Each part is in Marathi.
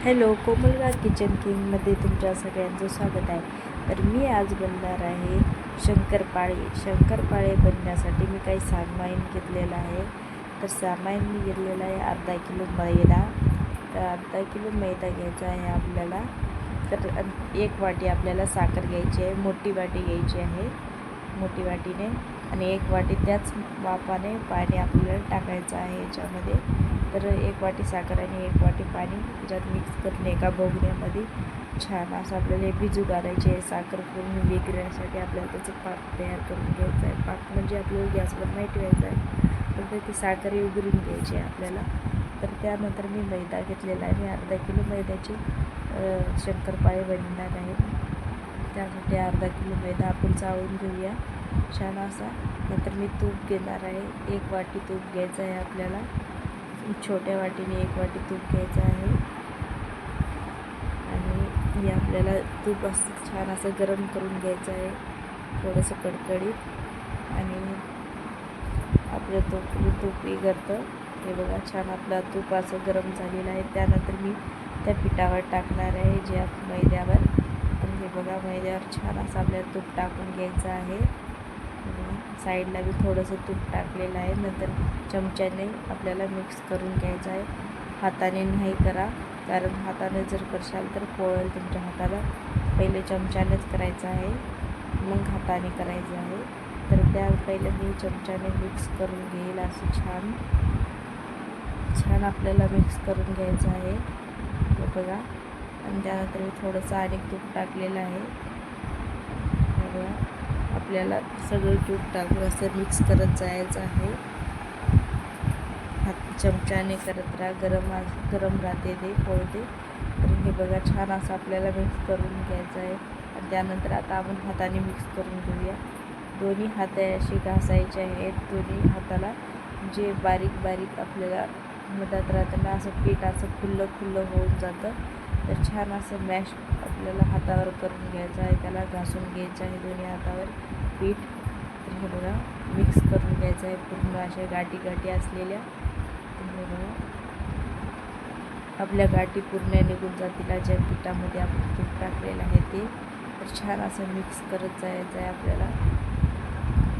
हॅलो, कोमलगा किचन किंगमध्ये तुमच्या सगळ्यांचं स्वागत आहे. तर मी आज बनणार आहे शंकरपाळे. शंकरपाळे बनण्यासाठी मी काही सामान घेतलेलं आहे. तर सामान मी घेतलेलं आहे अर्धा किलो मैदा. तर अर्धा किलो मैदा घ्यायचा आहे आपल्याला. तर 1 वाटी आपल्याला साखर घ्यायची आहे, मोठी वाटी घ्यायची आहे मोठी वाटीने, आणि 1 वाटी त्याच मापाने पाणी आपल्याला टाकायचं आहे याच्यामध्ये. तर 1 वाटी साखर आणि 1 वाटी पाणी त्याच्यात मिक्स करून एका भगोन्यामध्ये छान असं आपल्याला भिजू घालायचे आहे. साखर पूर्ण विरघळण्यासाठी आपल्याला त्याचं पाक तयार करून घ्यायचं आहे. पाक म्हणजे आपल्याला गॅसवर नाही ठेवायचं आहे, फक्त ती साखर विरघळून घ्यायची आहे आपल्याला. तर त्यानंतर मी मैदा घेतलेला आहे. मी अर्धा किलो मैद्याचे शंकरपाळे बनवणार आहे. त्यासाठी अर्धा किलो मैदा आपण चाळून घेऊया छान असा. नंतर मी तूप घेणार आहे. 1 वाटी तूप घ्यायचं आहे आपल्याला. छोट्या वाटीने 1 वाटी तूप घ्यायचं आहे. आणि हे आपल्याला तूप असं छान असं गरम करून घ्यायचं आहे, थोडंसं कडकडीत. आणि आपलं तूप विरघळतं. हे बघा, छान आपलं तूप असं गरम झालेलं आहे. त्यानंतर मी त्या पिठावर टाकणार आहे, जे मैद्यावर. तर हे बघा, मैद्यावर छान असं आपल्याला तूप टाकून घ्यायचं आहे. साईडला मी थोडंसं तूप टाकलेलं आहे. नंतर चमच्याने आपल्याला मिक्स करून घ्यायचं आहे. हाताने नाही करा, कारण हाताने जर करशाल तर पोळेल तुमच्या हाताला. पहिले चमच्यानेच करायचं आहे, मग हाताने करायचं आहे. तर त्या पहिले मी चमच्याने मिक्स करून घेईल असं छान छान आपल्याला मिक्स करून घ्यायचं आहे. हे बघा, आणि त्यानंतर मी थोडंसं अनेक तूप टाकलेलं आहे. हे बघा, आपल्याला सगळं तूप टाकून असं मिक्स करत जायचं आहे. चमच्याने करत राहा, गरम राहते ते पोळते. तर हे बघा, छान असं आपल्याला मिक्स करून घ्यायचं आहे. आणि त्यानंतर आता आपण हाताने मिक्स करून घेऊया. दोन्ही हात अशी घासायचे आहेत. दोन्ही हाताला जे बारीक बारीक आपल्याला मधात राहताना असं पीठ असं खुल्लं होऊन जातं. तर छान असं मॅश आपल्याला हातावर करून घ्यायचं आहे. त्याला घासून घ्यायचं आहे दोन्ही हातावर पीठ. तर हे बघा, मिक्स करून घ्यायचं आहे पूर्ण अशा गाठी असलेल्या. हे बघा, आपल्या गाठी पूर्ण निघून जातील ज्या पिठामध्ये आपण तूप टाकलेलं आहे ते. तर छान असं मिक्स करत जायचं आहे आपल्याला.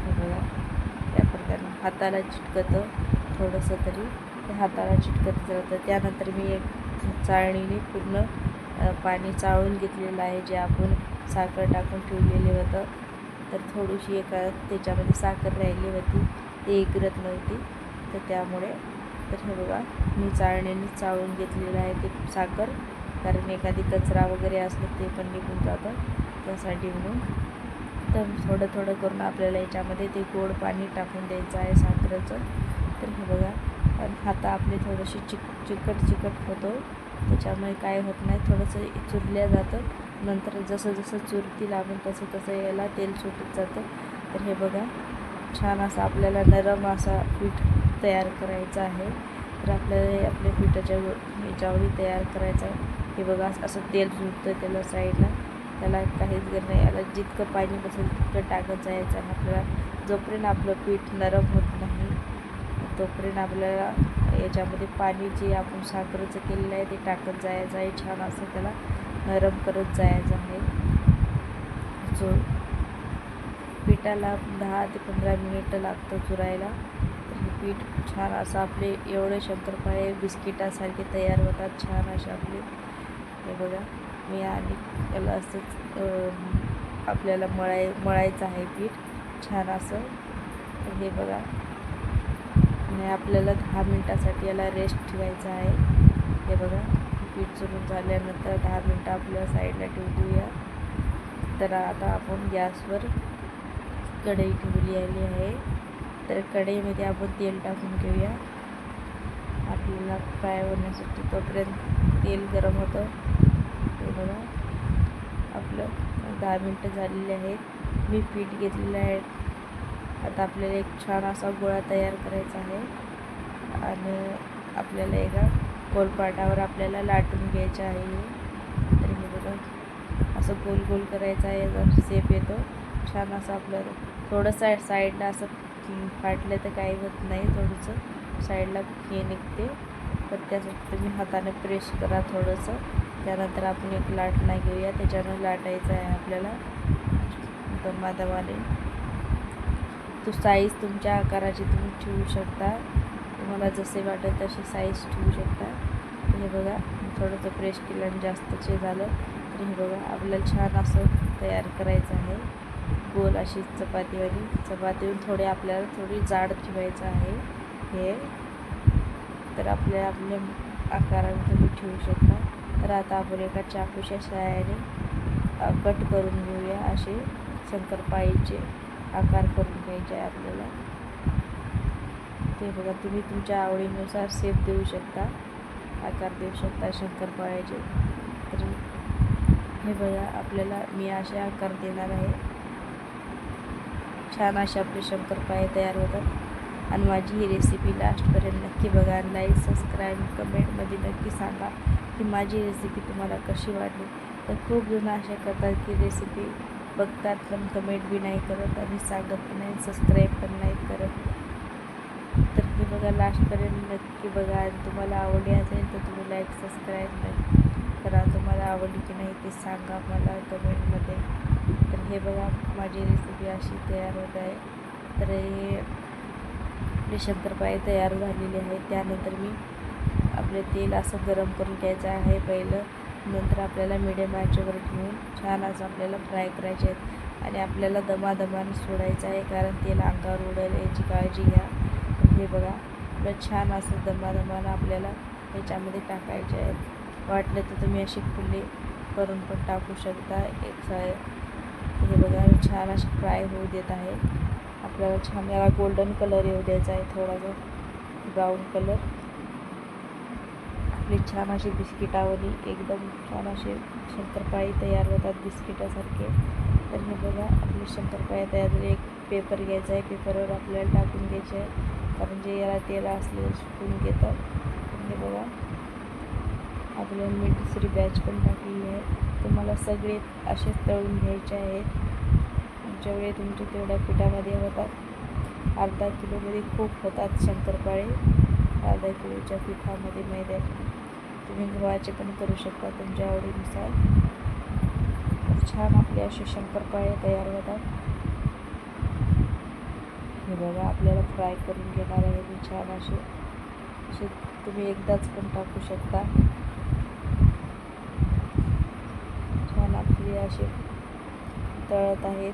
हे बघा, त्या प्रकारे हाताला चिटकतं थोडंसं तरी, ते हाताला चिटकत जातं. त्यानंतर मी एक चाळणीने पूर्ण पाणी चाळून घेतलेलं आहे, जे आपण साखर टाकून ठेवलेले होतं. तर थोडीशी त्याच्यामध्ये साखर राहिली होती, ते विरघळत नव्हती, तर त्यामुळे. तर हे बघा, मी चाळणीने चाळून घेतलेलं आहे ते साखर, कारण एखादी कचरा वगैरे असलं ते पण निघून जातं, त्यासाठी म्हणून. तर थोडं करून आपल्याला याच्यामध्ये ते गोड पाणी टाकून द्यायचं आहे साखरेचं. तर हे बघा, हाता आपले थोडेसे चिकट होतो, त्याच्यामुळे काय होत नाही, थोडंसं चुरल्या जातं. नंतर जसं चुरतील आपण तसं याला तेल सुटत जातं. तर हे बघा, छान असं आपल्याला नरम असा पीठ तयार करायचं आहे. तर आपल्याला आपल्या पिठाच्या याच्यावरही तयार करायचं आहे. हे बघा, असं तेल सुटतं त्याला साईडला, त्याला काहीच गरज नाही. याला जितकं पाणी बसेल तितकं टाकत जायचं आहे आपल्याला. जोपर्यंत आपलं पीठ नरम होत नाही तोपर्यंत आपल्याला याच्यामध्ये पाणी जे आपण साखरेचं केलेलं आहे ते टाकत जायचं आहे. छान असं त्याला नरम करत जायचं आहे. जो पिठाला 10 ते 15 मिनिटं लागतं चुरायला. तर हे पीठ छान असं आपले एवढे शंकरपाळे बिस्किटासारखे तयार होतात, छान असे आपले. हे बघा, मी आणि त्याला असंच आपल्याला मळायचं आहे पीठ छान असं. तर हे बघा, आणि आपल्याला 10 मिनटासाठी याला रेस्ट ठेवायचा आहे. हे बघा, पीठ चुरून झाल्यानंतर 10 मिनटं आपल्या साईडला ठेवून देऊया. तर आता आपण गॅसवर कढई ठेवली आहे. तर कढईमध्ये आपण तेल टाकून घेऊया आपल्याला फ्राय होण्यासाठी. तोपर्यंत तेल गरम होतं. हे बघा, आपलं 10 मिनटं झालेले आहेत. मी पीठ घेतलेलं आहे. आता आपल्याला एक छान असा गोळा तयार करायचा आहे, आणि आपल्याला एका गोलपाटावर आपल्याला लाटून घ्यायचं आहे. तर हे बघा, असं गोल करायचं आहे, जर शेप येतो छान असं. आपलं थोडंसं साईडला असं फाटलं तर काही होत नाही, थोडंसं साईडला हे निघते. तर त्यासाठी तुम्ही हाताने प्रेस करा थोडंसं. त्यानंतर आपण एक लाटणं घेऊया, त्याच्यानं लाटायचं आहे आपल्याला दमादमाने. तो साईज तुमच्या आकाराची तुम्ही ठेवू शकता, तुम्हाला जसे वाटेल तशी साईज ठेवू शकता. हे बघा थोडंसं प्रेस केल्याने जास्तचे झालं तर हे बघा आपल्याला छान असं तयार करायचं आहे. गोल अशी चपातीहून आपल्याला थोडी जाड ठेवायचं आहे हे. तर आपल्या आकाराने तुम्ही ठेवू शकता. तर आता आपण एका चाकूच्या सहाय्याने कट करून घेऊया. असे शंकरपाळीचे आकार करून घ्यायचे आहे आपल्याला. ते बघा तुम्ही तुमच्या आवडीनुसार शेप देऊ शकता, आकार देऊ शकता शंकरपाळ्याचे. तर हे बघा आपल्याला मी असे आकार देणार आहे. छान असे आपले शंकरपाळे तयार होतात. आणि माझी ही रेसिपी लास्टपर्यंत नक्की बघा. लाईक, सबस्क्राईब, कमेंटमध्ये नक्की सांगा की माझी रेसिपी तुम्हाला कशी वाटली. तर खूप जण अशा करतात की रेसिपी बघतात पण कमेंट बी नाही करत आणि सांगत पण नाही, सबस्क्राईब पण नाही करत. तर हे बघा लास्टपर्यंत नक्की बघा. आणि तुम्हाला आवडली असेल तर तुम्ही लाईक, सबस्क्राईब नक्की करा. तुम्हाला आवडली की नाही ते सांगा मला कमेंटमध्ये. तर हे बघा माझी रेसिपी अशी तयार होत आहे. तर हे आपले शंकरपाळे तयार झालेले आहेत. त्यानंतर मी आपले तेल असं गरम करून घ्यायचं आहे पहिलं. नंतर आपल्याला मिडियम आचेवर ठेवून छान असं आपल्याला फ्राय करायचे आहेत. आणि आपल्याला दमादमाने सोडायचं आहे, कारण तेल अंगावर उडेल याची काळजी घ्या. हे बघा आपलं छान असं दमादमानं आपल्याला याच्यामध्ये टाकायचे आहेत. वाटलं तर तुम्ही असे खुले करून पण टाकू शकता एक हे बघा छान असे फ्राय होऊ देत आहे. आपल्याला छान याला गोल्डन कलर येऊ द्यायचा आहे, थोडासा ब्राऊन कलर. आपली छान अशी बिस्किटावरी एकदम छान असे शंकरपाळी तयार होतात बिस्किटासारखे. तर हे बघा आपले शंकरपाळी तयार झाले. एक पेपर घ्यायचा आहे, पेपरवर आपल्याला टाकून घ्यायचे आहे, कारण जे याला तेल असले सुकून घेतात. हे बघा आपल्याला मी दुसरी बॅच पण टाकलेली आहे. तुम्हाला सगळे असेच तळून घ्यायचे आहेत जेवढे तुमचे तेवढ्या पिठामध्ये होतात. अर्धा किलोमध्ये खूप होतात शंकरपाळे. अर्धा किलोच्या पिठामध्ये मैद्यात तुम्ही गव्हाचे पण करू शकता तुमच्या आवडीनुसार. छान आपले असे शंकरपाळे तयार होतात. हे बघा आपल्याला फ्राय करून घेणार आहे मी छान असे तुम्ही एकदाच पण टाकू शकता. छान आपले असे तळत आहेत.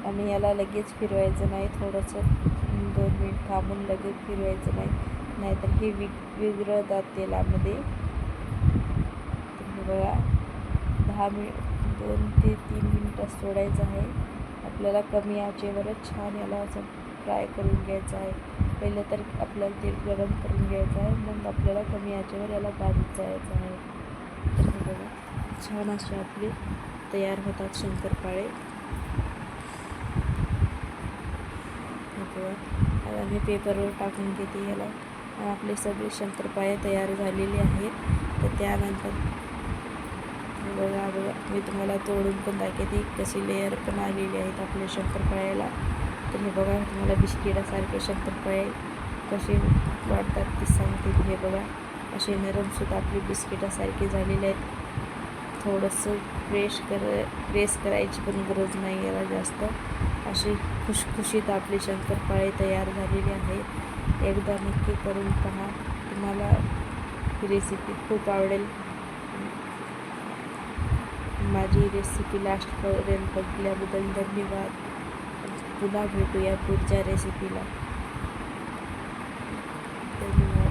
आणि याला लगेच फिरवायचं नाही, थोडंसं 2 मिनिट थांबून लगेच फिरवायचं नाही, नाहीतर हे विरघळतात तेलामध्ये. तर बघा 2 ते 3 मिनिटं सोडायचं आहे. आपल्याला कमी आचेवरच छान याला असं फ्राय करून घ्यायचं आहे. पहिलं तर आपल्याला तेल गरम करून घ्यायचं आहे, मग आपल्याला कमी आचेवर याला भाजत जायचं आहे. तर बघा छान असे आपले तयार होतात शंकरपाळे. आता मी पेपरवर टाकून घेते याला. आपले सगळे शंकरपाळे तयार झालेले आहेत. तर त्यानंतर बघा मी तुम्हाला तोडून पण दाखवते कसे लेअर पण आलेले आहेत आपल्या शंकरपाळ्याला. तर हे बघा तुम्हाला बिस्किटासारखे शंकरपाळे कसे वाटतात ते सांगते. हे बघा असे नरमसुद्धा आपले बिस्किटासारखे झालेले आहेत. थोडंसं प्रेस करायची पण गरज नाही याला जास्त. असे खुशखुशीत आपले शंकरपाळे तयार झालेले आहेत. एकदा नक्की करून पहा, तुम्हाला ही रेसिपी खूप आवडेल. माझी रेसिपी लास्टपर्यंत बघितल्याबद्दल धन्यवाद. पुन्हा भेटूया पुढच्या रेसिपीला. धन्यवाद.